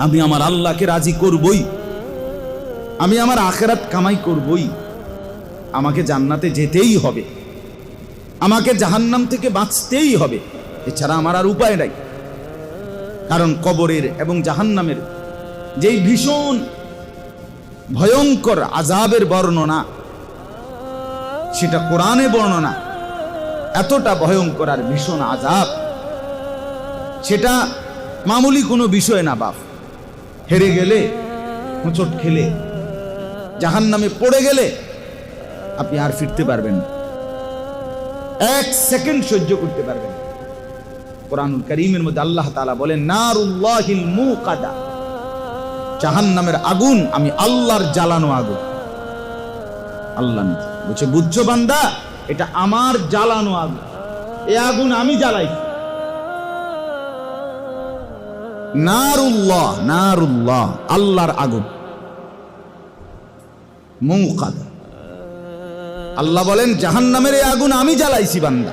আমি আমার আল্লাহকে রাজি করবই, আমি আমার আখিরাত কামাই করবই, আমাকে জান্নাতে যেতেই হবে, আমাকে জাহান্নাম থেকে বাঁচতেই হবে, এছাড়া আমার আর উপায় নাই। কারণ কবরের এবং জাহান্নামের যেই ভীষণ ভয়ঙ্কর আযাবের বর্ণনা, সেটা কোরআনে বর্ণনা, এতটা ভয়ঙ্কর আর ভীষণ আযাব, সেটা মামুলি কোনো বিষয় না বাপ। হেরে গেলে, হোঁচট খেলে, জাহান্নামে পড়ে গেলে আপনি আর ফিরতে পারবেন না, এক সেকেন্ড সহ্য করতে পারবেন না। কোরআনুল কারীমের মধ্যে আল্লাহ তাআলা বলেন, নারুল্লাহিল মুকাদা, জাহান্নামের আগুন আমি আল্লাহর জ্বালানো আগুন। আল্লাহ বলছে, বুঝছো বান্দা, এটা আমার জ্বালানো আগুন, এই আগুন আমি জ্বালাই। নারুল্লাহ, নারুল্লাহ, আল্লাহর আগুন, মুকাদা। আল্লাহ বলেন, জাহান্নামের এই আগুন আমি জ্বালাইছি বান্দা,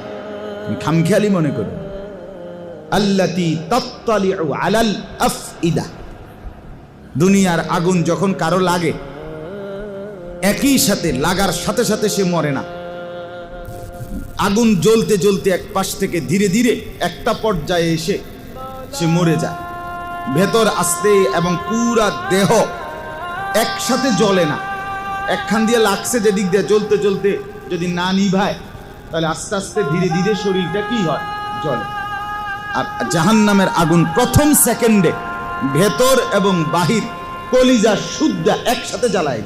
তুমি খামখেয়ালি মনে করো। আল্লাতী তাত্তালিউ আলাল আফইদা, দুনিয়ার আগুন যখন কারো লাগে, একই সাথে লাগার সাথে সাথে সে মরে না। আগুন জ্বলতে জ্বলতে এক পাশ থেকে ধীরে ধীরে একটা পর্যায়ে এসে সে মরে যায়, ভেতর আসতে এবং পুরা দেহ একসাথে জ্বলে না। একখান দিয়ে লাগছে যেদিক দিয়ে, জ্বলতে জ্বলতে যদি না নিভায়, তাহলে আস্তে আস্তে ধীরে ধীরে শরীরটা কি হয়, জ্বলে। আর জাহান্নামের আগুন প্রথম সেকেন্ডে ভেতর এবং বাহির, কলিজা শুদ্ধা একসাথে জ্বালায়।